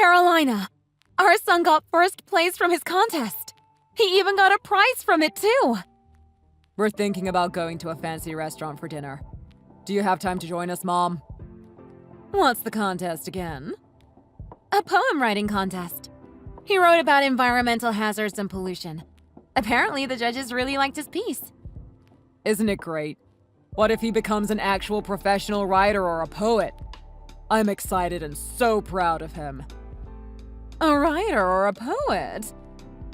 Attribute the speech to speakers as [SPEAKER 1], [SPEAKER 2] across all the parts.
[SPEAKER 1] Carolina! Our son got first place from his contest! He even got a prize from it, too!
[SPEAKER 2] We're thinking about going to a fancy restaurant for dinner. Do you have time to join us, Mom?
[SPEAKER 1] What's the contest again? A poem writing contest. He wrote about environmental hazards and pollution. Apparently, the judges really liked his piece.
[SPEAKER 2] Isn't it great? What if he becomes an actual professional writer or a poet? I'm excited and so proud of him.
[SPEAKER 1] A writer or a poet?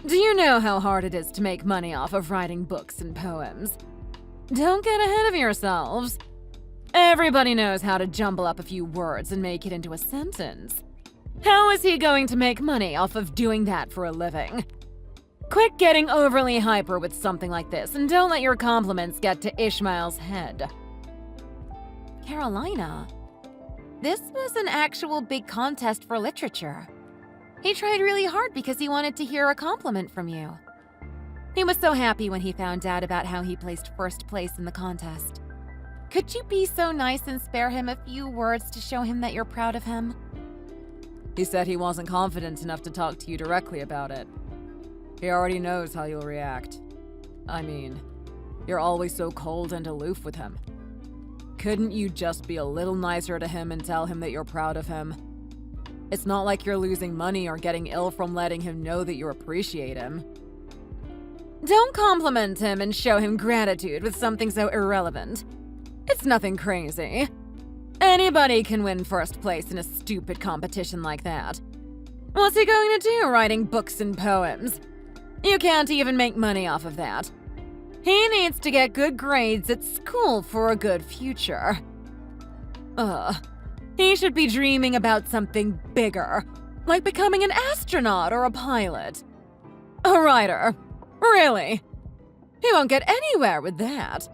[SPEAKER 1] Do you know how hard it is to make money off of writing books and poems? Don't get ahead of yourselves. Everybody knows how to jumble up a few words and make it into a sentence. How is he going to make money off of doing that for a living? Quit getting overly hyper with something like this, and don't let your compliments get to Ishmael's head. Carolina, this was an actual big contest for literature. He tried really hard because he wanted to hear a compliment from you. He was so happy when he found out about how he placed first place in the contest. Could you be so nice and spare him a few words to show him that you're proud of him?
[SPEAKER 2] He said he wasn't confident enough to talk to you directly about it. He already knows how you'll react. I mean, you're always so cold and aloof with him. Couldn't you just be a little nicer to him and tell him that you're proud of him? It's not like you're losing money or getting ill from letting him know that you appreciate him.
[SPEAKER 1] Don't compliment him and show him gratitude with something so irrelevant. It's nothing crazy. Anybody can win first place in a stupid competition like that. What's he going to do writing books and poems? You can't even make money off of that. He needs to get good grades at school for a good future. He should be dreaming about something bigger, like becoming an astronaut or a pilot. A writer. Really? He won't get anywhere with that.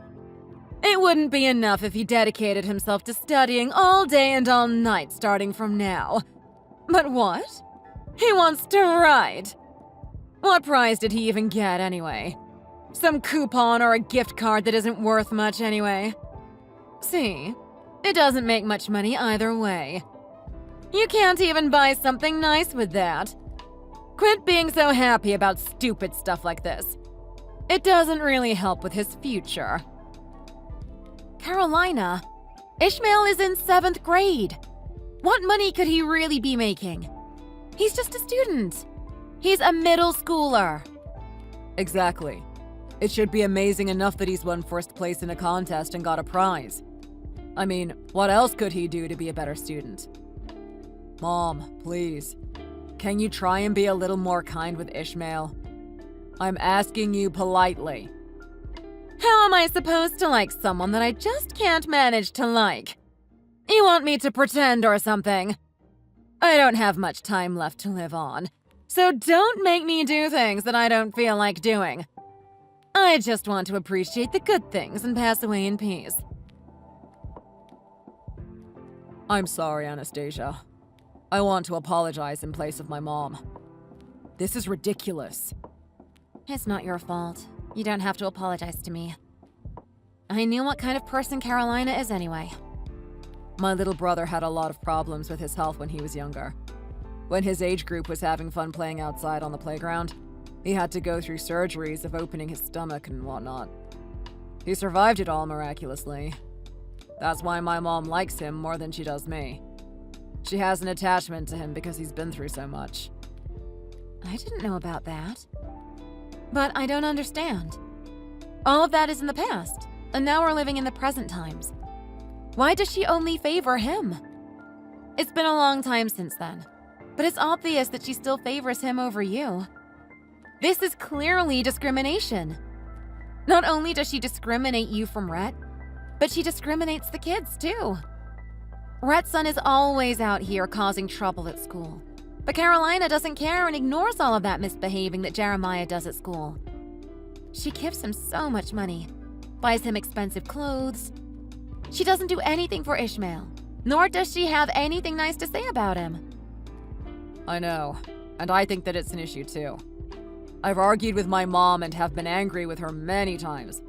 [SPEAKER 1] It wouldn't be enough if he dedicated himself to studying all day and all night starting from now. But what? He wants to write. What prize did he even get anyway? Some coupon or a gift card that isn't worth much anyway. See, it doesn't make much money either way. You can't even buy something nice with that. Quit being so happy about stupid stuff like this. It doesn't really help with his future. Carolina, Ishmael is in 7th grade. What money could he really be making? He's just a student. He's a middle schooler.
[SPEAKER 2] Exactly. It should be amazing enough that he's won first place in a contest and got a prize. I mean, what else could he do to be a better student? Mom, please. Can you try and be a little more kind with Ishmael? I'm asking you politely.
[SPEAKER 1] How am I supposed to like someone that I just can't manage to like? You want me to pretend or something? I don't have much time left to live on, so don't make me do things that I don't feel like doing. I just want to appreciate the good things and pass away in peace.
[SPEAKER 2] I'm sorry, Anastasia. I want to apologize in place of my mom. This is ridiculous.
[SPEAKER 1] It's not your fault. You don't have to apologize to me. I knew what kind of person Carolina is anyway.
[SPEAKER 2] My little brother had a lot of problems with his health when he was younger. When his age group was having fun playing outside on the playground, he had to go through surgeries of opening his stomach and whatnot. He survived it all miraculously. That's why my mom likes him more than she does me. She has an attachment to him because he's been through so much.
[SPEAKER 1] I didn't know about that. But I don't understand. All of that is in the past, and now we're living in the present times. Why does she only favor him? It's been a long time since then, but it's obvious that she still favors him over you. This is clearly discrimination. Not only does she discriminate you from Rhett, but she discriminates the kids too. Rhett's son is always out here causing trouble at school. But Carolina doesn't care and ignores all of that misbehaving that Jeremiah does at school. She gives him so much money, buys him expensive clothes. She doesn't do anything for Ishmael, nor does she have anything nice to say about him.
[SPEAKER 2] I know, and I think that it's an issue too. I've argued with my mom and have been angry with her many times,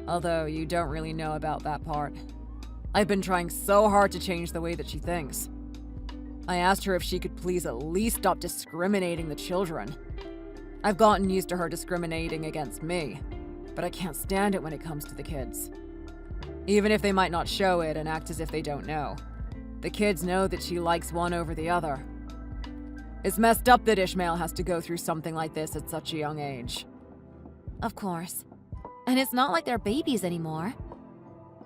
[SPEAKER 2] although you don't really know about that part. I've been trying so hard to change the way that she thinks. I asked her if she could please at least stop discriminating the children. I've gotten used to her discriminating against me, but I can't stand it when it comes to the kids. Even if they might not show it and act as if they don't know. The kids know that she likes one over the other. It's messed up that Ishmael has to go through something like this at such a young age.
[SPEAKER 1] Of course. And it's not like they're babies anymore.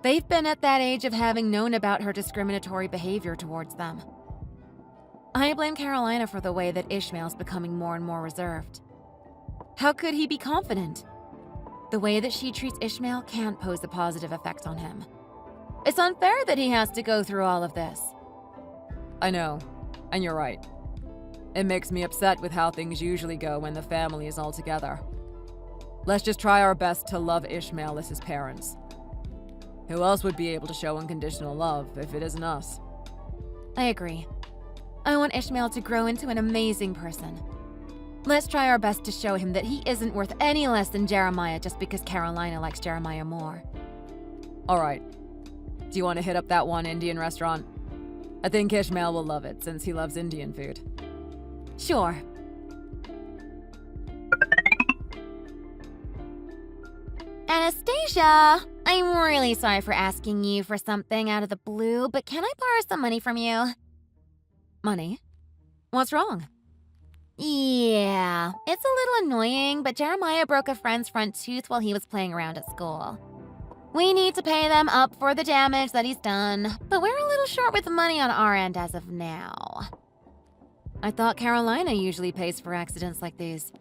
[SPEAKER 1] They've been at that age of having known about her discriminatory behavior towards them. I blame Carolina for the way that Ishmael's becoming more and more reserved. How could he be confident? The way that she treats Ishmael can't pose a positive effect on him. It's unfair that he has to go through all of this.
[SPEAKER 2] I know, and you're right. It makes me upset with how things usually go when the family is all together. Let's just try our best to love Ishmael as his parents. Who else would be able to show unconditional love if it isn't us?
[SPEAKER 1] I agree. I want Ishmael to grow into an amazing person. Let's try our best to show him that he isn't worth any less than Jeremiah just because Carolina likes Jeremiah more.
[SPEAKER 2] All right. Do you want to hit up that one Indian restaurant? I think Ishmael will love it since he loves Indian food.
[SPEAKER 1] Sure. Anastasia, I'm really sorry for asking you for something out of the blue, but can I borrow some money from you?
[SPEAKER 2] Money? What's wrong?
[SPEAKER 1] Yeah, it's a little annoying, but Jeremiah broke a friend's front tooth while he was playing around at school. We need to pay them up for the damage that he's done, but we're a little short with money on our end as of now.
[SPEAKER 2] I thought Carolina usually pays for accidents like these.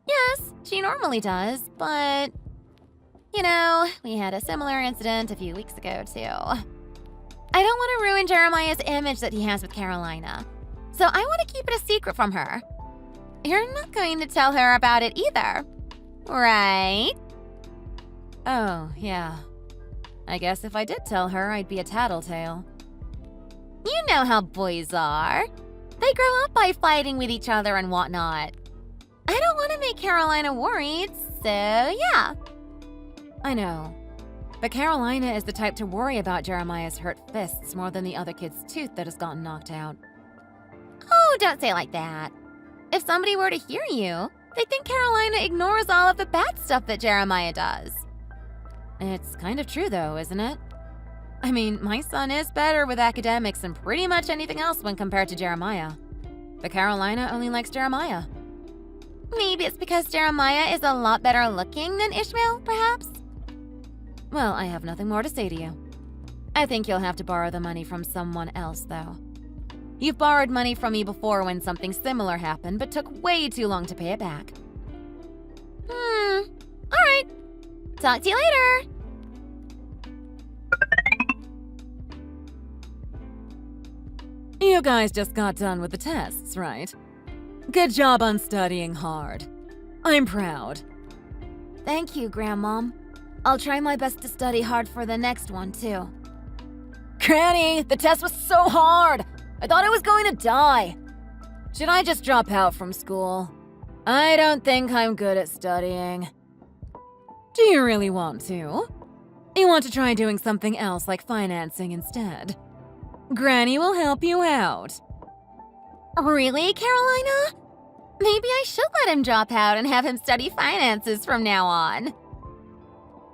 [SPEAKER 1] Yes, she normally does, but... You know, we had a similar incident a few weeks ago, too. I don't want to ruin Jeremiah's image that he has with Carolina, so I want to keep it a secret from her. You're not going to tell her about it either, right?
[SPEAKER 2] Oh, yeah. I guess if I did tell her, I'd be a tattletale.
[SPEAKER 1] You know how boys are. They grow up by fighting with each other and whatnot. I don't want to make Carolina worried, so yeah.
[SPEAKER 2] I know. But Carolina is the type to worry about Jeremiah's hurt fists more than the other kid's tooth that has gotten knocked out.
[SPEAKER 1] Oh, don't say it like that. If somebody were to hear you, they'd think Carolina ignores all of the bad stuff that Jeremiah does.
[SPEAKER 2] It's kind of true though, isn't it? I mean, my son is better with academics and pretty much anything else when compared to Jeremiah. But Carolina only likes Jeremiah.
[SPEAKER 1] Maybe it's because Jeremiah is a lot better looking than Ishmael, perhaps?
[SPEAKER 2] Well, I have nothing more to say to you. I think you'll have to borrow the money from someone else, though. You've borrowed money from me before when something similar happened, but took way too long to pay it back.
[SPEAKER 1] Alright. Talk to you later.
[SPEAKER 2] You guys just got done with the tests, right? Good job on studying hard. I'm proud.
[SPEAKER 1] Thank you, Grandmom. I'll try my best to study hard for the next one, too.
[SPEAKER 2] Granny, the test was so hard! I thought I was going to die. Should I just drop out from school? I don't think I'm good at studying. Do you really want to? You want to try doing something else like financing instead? Granny will help you out.
[SPEAKER 1] Really, Carolina? Maybe I should let him drop out and have him study finances from now on.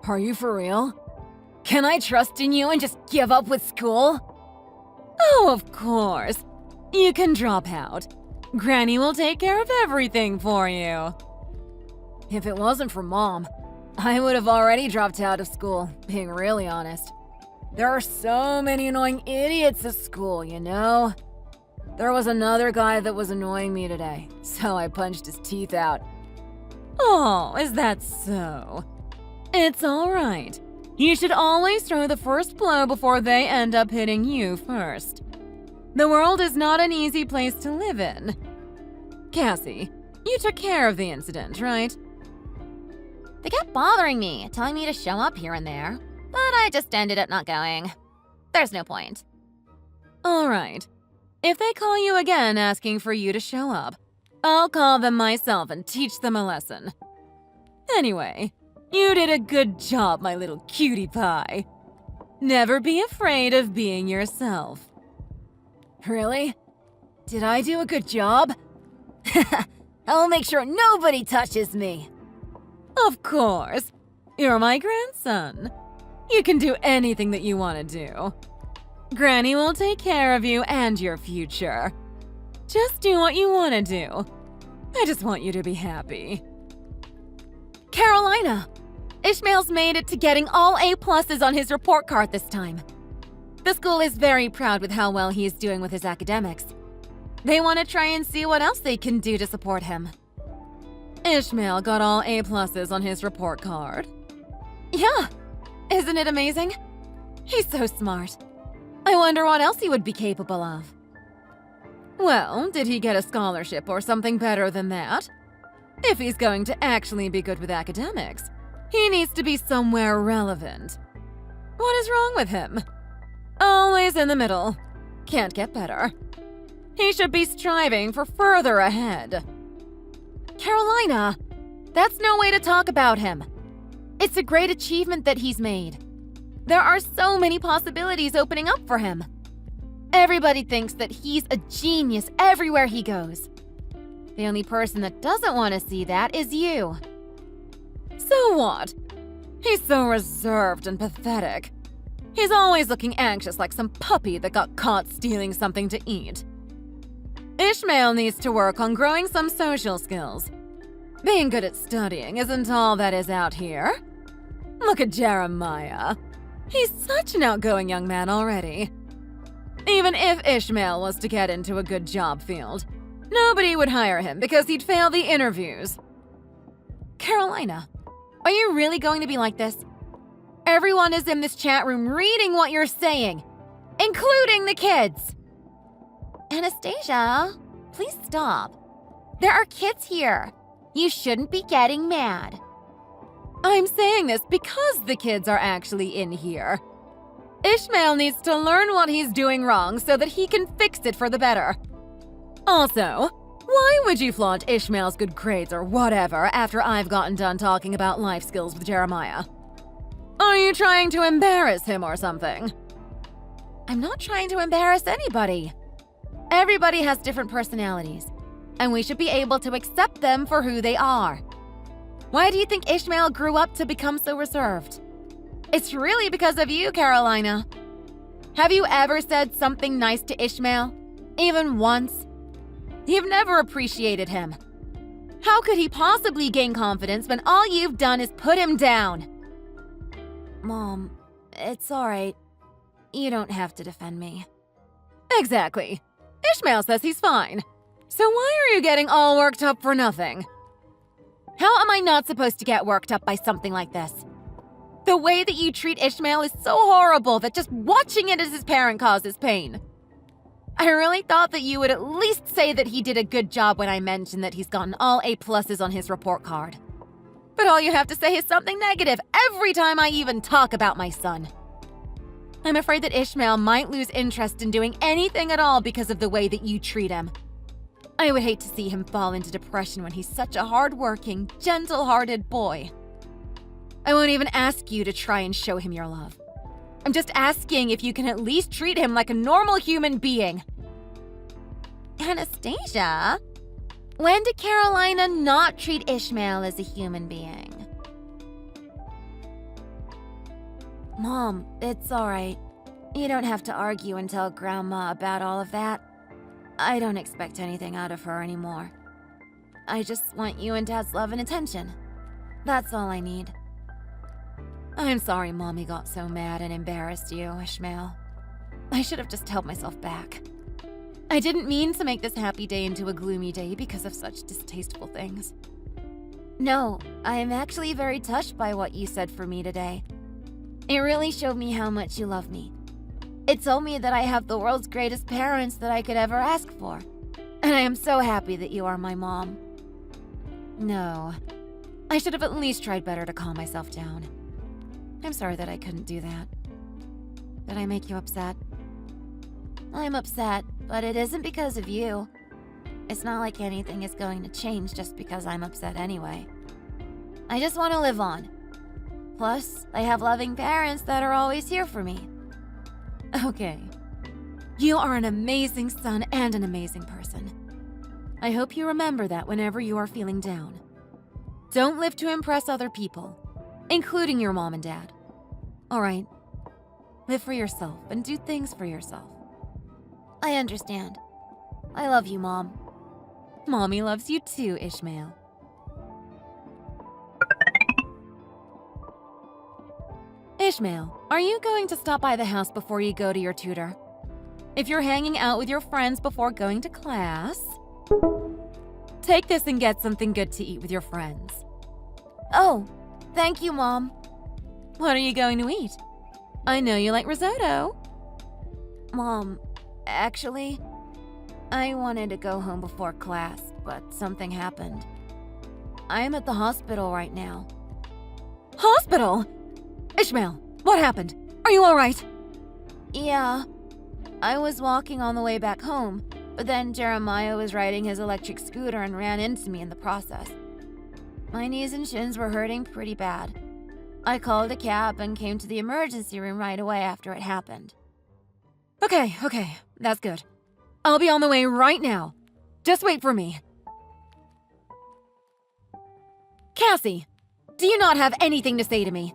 [SPEAKER 2] Are you for real? Can I trust in you and just give up with school? Oh, of course. You can drop out. Granny will take care of everything for you. If it wasn't for Mom, I would have already dropped out of school, being really honest. There are so many annoying idiots at school, you know? There was another guy that was annoying me today, so I punched his teeth out. Oh, is that so? It's all right. You should always throw the first blow before they end up hitting you first. The world is not an easy place to live in. Cassie, you took care of the incident, right?
[SPEAKER 1] They kept bothering me, telling me to show up here and there, but I just ended up not going. There's no point.
[SPEAKER 2] All right. If they call you again asking for you to show up, I'll call them myself and teach them a lesson. Anyway, you did a good job, my little cutie pie. Never be afraid of being yourself. Really?
[SPEAKER 1] Did I do a good job? I'll make sure nobody touches me. Of course. You're my grandson. You can do anything that you want to do. Granny will take care of you and your future. Just do what you want to do. I just want you to be happy. Carolina! Ishmael's made it to getting all A+s on his report card this time. The school is very proud with how well he is doing with his academics. They want to try and see what else they can do to support him. Ishmael got all A+s on his report card. Yeah, isn't it amazing? He's so smart. I wonder what else he would be capable of. Well, did he get a scholarship or something better than that? If he's going to actually be good with academics, he needs to be somewhere relevant. What is wrong with him? Always in the middle. Can't get better. He should be striving for further ahead. Carolina, that's no way to talk about him. It's a great achievement that he's made. There are so many possibilities opening up for him. Everybody thinks that he's a genius everywhere he goes. The only person that doesn't want to see that is you. So what? He's so reserved and pathetic. He's always looking anxious like some puppy that got caught stealing something to eat. Ishmael needs to work on growing some social skills. Being good at studying isn't all that is out here. Look at Jeremiah. He's such an outgoing young man already. Even if Ishmael was to get into a good job field, nobody would hire him because he'd fail the interviews. Carolina, are you really going to be like this? Everyone is in this chat room reading what you're saying, including the kids. Anastasia, please stop. There are kids here. You shouldn't be getting mad. I'm saying this because the kids are actually in here. Ishmael needs to learn what he's doing wrong so that he can fix it for the better. Also, why would you flaunt Ishmael's good grades or whatever after I've gotten done talking about life skills with Jeremiah? Are you trying to embarrass him or something? I'm not trying to embarrass anybody. Everybody has different personalities, and we should be able to accept them for who they are. Why do you think Ishmael grew up to become so reserved? It's really because of you, Carolina. Have you ever said something nice to Ishmael? Even once? You've never appreciated him. How could he possibly gain confidence when all you've done is put him down? Mom, it's all right. You don't have to defend me. Exactly. Ishmael says he's fine. So why are you getting all worked up for nothing? How am I not supposed to get worked up by something like this? The way that you treat Ishmael is so horrible that just watching it as his parent causes pain. I really thought that you would at least say that he did a good job when I mentioned that he's gotten all A+ on his report card. But all you have to say is something negative every time I even talk about my son. I'm afraid that Ishmael might lose interest in doing anything at all because of the way that you treat him. I would hate to see him fall into depression when he's such a hard-working, gentle-hearted boy. I won't even ask you to try and show him your love. I'm just asking if you can at least treat him like a normal human being. Anastasia, when did Carolina not treat Ishmael as a human being? Mom, it's all right. You don't have to argue and tell Grandma about all of that. I don't expect anything out of her anymore. I just want you and Dad's love and attention. That's all I need. I'm sorry Mommy got so mad and embarrassed you, Ishmael. I should have just held myself back. I didn't mean to make this happy day into a gloomy day because of such distasteful things. No, I'm actually very touched by what you said for me today. It really showed me how much you love me. It told me that I have the world's greatest parents that I could ever ask for. And I am so happy that you are my mom. No, I should have at least tried better to calm myself down. I'm sorry that I couldn't do that. Did I make you upset? I'm upset, but it isn't because of you. It's not like anything is going to change just because I'm upset anyway. I just want to live on. Plus, I have loving parents that are always here for me. Okay. You are an amazing son and an amazing person. I hope you remember that whenever you are feeling down. Don't live to impress other people, including your mom and dad. All right? Live for yourself and do things for yourself. I understand. I love you, Mom. Mommy loves you too, Ishmael. Ishmael, are you going to stop by the house before you go to your tutor? If you're hanging out with your friends before going to class, take this and get something good to eat with your friends. Oh, thank you, Mom. What are you going to eat? I know you like risotto. Mom, actually, I wanted to go home before class, but something happened. I am at the hospital right now. Hospital? Ishmael, what happened? Are you all right? Yeah. I was walking on the way back home, but then Jeremiah was riding his electric scooter and ran into me in the process. My knees and shins were hurting pretty bad. I called a cab and came to the emergency room right away after it happened. Okay, that's good. I'll be on the way right now. Just wait for me. Cassie, do you not have anything to say to me?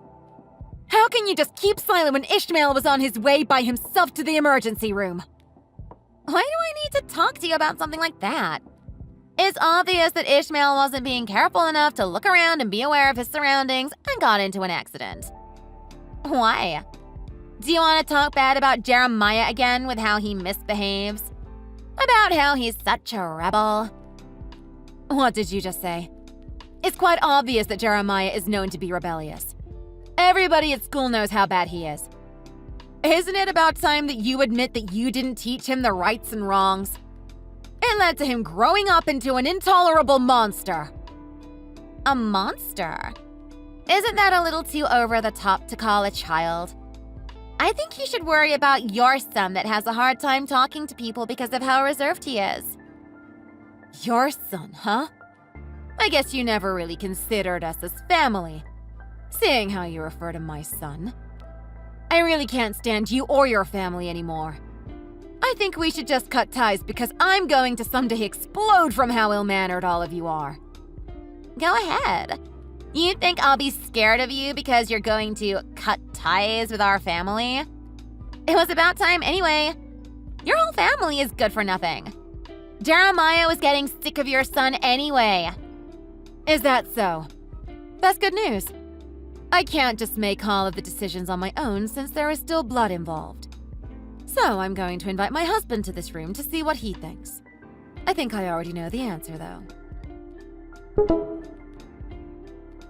[SPEAKER 1] How can you just keep silent when Ishmael was on his way by himself to the emergency room? Why do I need to talk to you about something like that? It's obvious that Ishmael wasn't being careful enough to look around and be aware of his surroundings and got into an accident. Why? Do you want to talk bad about Jeremiah again with how he misbehaves? About how he's such a rebel? What did you just say? It's quite obvious that Jeremiah is known to be rebellious. Everybody at school knows how bad he is. Isn't it about time that you admit that you didn't teach him the rights and wrongs? It led to him growing up into an intolerable monster. A monster? Isn't that a little too over the top to call a child? I think you should worry about your son that has a hard time talking to people because of how reserved he is. Your son, huh? I guess you never really considered us as family, seeing how you refer to my son. I really can't stand you or your family anymore. I think we should just cut ties because I'm going to someday explode from how ill-mannered all of you are. Go ahead. You think I'll be scared of you because you're going to cut ties with our family? It was about time anyway. Your whole family is good for nothing. Jeremiah was getting sick of your son anyway. Is that so? That's good news. I can't just make all of the decisions on my own since there is still blood involved. So I'm going to invite my husband to this room to see what he thinks. I think I already know the answer, though.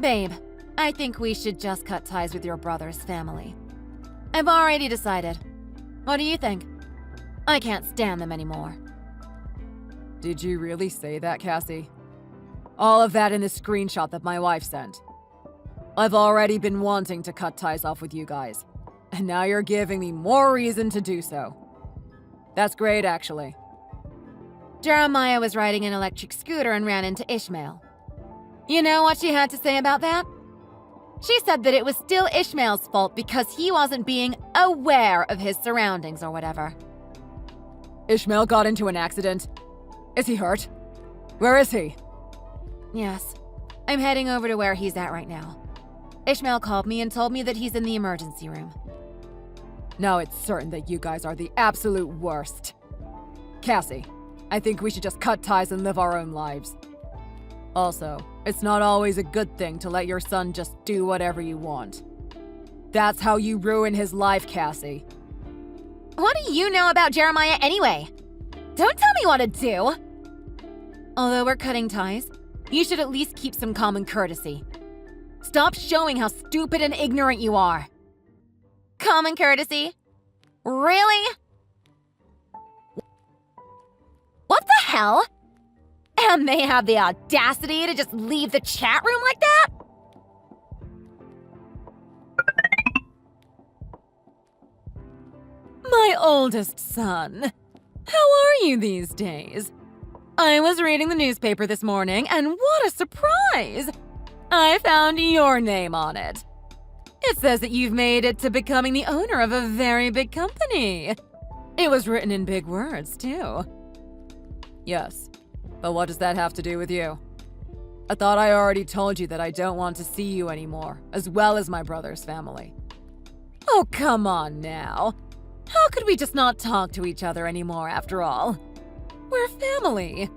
[SPEAKER 1] Babe, I think we should just cut ties with your brother's family. I've already decided. What do you think? I can't stand them anymore.
[SPEAKER 2] Did you really say that, Cassie? All of that in the screenshot that my wife sent. I've already been wanting to cut ties off with you guys, and now you're giving me more reason to do so. That's great, actually.
[SPEAKER 1] Jeremiah was riding an electric scooter and ran into Ishmael. You know what she had to say about that? She said that it was still Ishmael's fault because he wasn't being aware of his surroundings or whatever.
[SPEAKER 2] Ishmael got into an accident. Is he hurt? Where is he?
[SPEAKER 1] Yes, I'm heading over to where he's at right now. Ishmael called me and told me that he's in the emergency room.
[SPEAKER 2] Now it's certain that you guys are the absolute worst. Cassie, I think we should just cut ties and live our own lives. Also, it's not always a good thing to let your son just do whatever you want. That's how you ruin his life, Cassie.
[SPEAKER 1] What do you know about Jeremiah anyway? Don't tell me what to do! Although we're cutting ties, you should at least keep some common courtesy. Stop showing how stupid and ignorant you are. Common courtesy? Really? What the hell? And they have the audacity to just leave the chat room like that? My oldest son, how are you these days? I was reading the newspaper this morning, and what a surprise! I found your name on it. It says that you've made it to becoming the owner of a very big company. It was written in big words, too.
[SPEAKER 2] Yes, but what does that have to do with you? I thought I already told you that I don't want to see you anymore, as well as my brother's family.
[SPEAKER 1] Oh, come on now. How could we just not talk to each other anymore after all? We're family.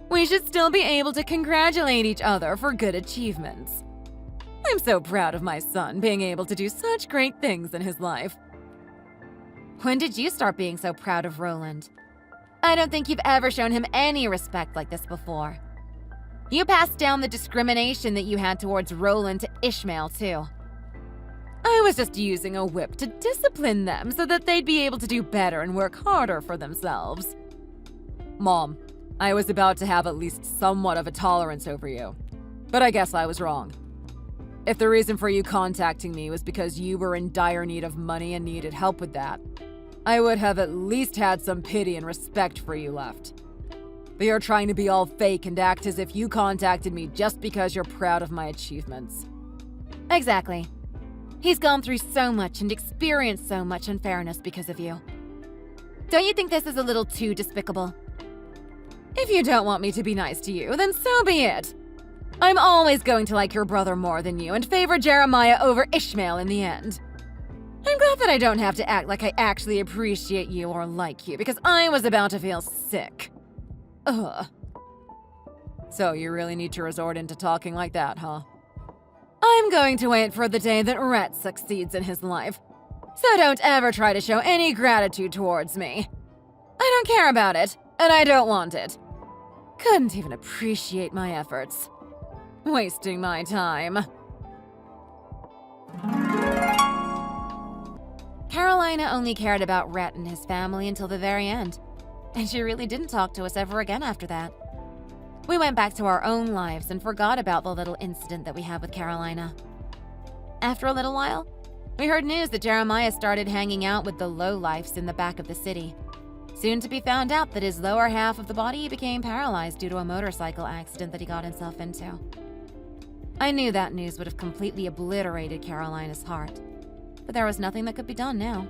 [SPEAKER 1] We should still be able to congratulate each other for good achievements. I'm so proud of my son being able to do such great things in his life. When did you start being so proud of Roland? I don't think you've ever shown him any respect like this before. You passed down the discrimination that you had towards Roland to Ishmael, too. I was just using a whip to discipline them so that they'd be able to do better and work harder for themselves.
[SPEAKER 2] Mom, I was about to have at least somewhat of a tolerance over you, but I guess I was wrong. If the reason for you contacting me was because you were in dire need of money and needed help with that, I would have at least had some pity and respect for you left. But you're trying to be all fake and act as if you contacted me just because you're proud of my achievements.
[SPEAKER 1] Exactly. He's gone through so much and experienced so much unfairness because of you. Don't you think this is a little too despicable? If you don't want me to be nice to you, then so be it. I'm always going to like your brother more than you and favor Jeremiah over Ishmael in the end. I'm glad that I don't have to act like I actually appreciate you or like you because I was about to feel sick. Ugh.
[SPEAKER 2] So you really need to resort into talking like that, huh?
[SPEAKER 1] I'm going to wait for the day that Rhett succeeds in his life. So don't ever try to show any gratitude towards me. I don't care about it, and I don't want it. Couldn't even appreciate my efforts. Wasting my time. Carolina only cared about Rhett and his family until the very end. And she really didn't talk to us ever again after that. We went back to our own lives and forgot about the little incident that we had with Carolina. After a little while, we heard news that Jeremiah started hanging out with the lowlifes in the back of the city. Soon to be found out that his lower half of the body became paralyzed due to a motorcycle accident that he got himself into. I knew that news would have completely obliterated Carolina's heart, but there was nothing that could be done now.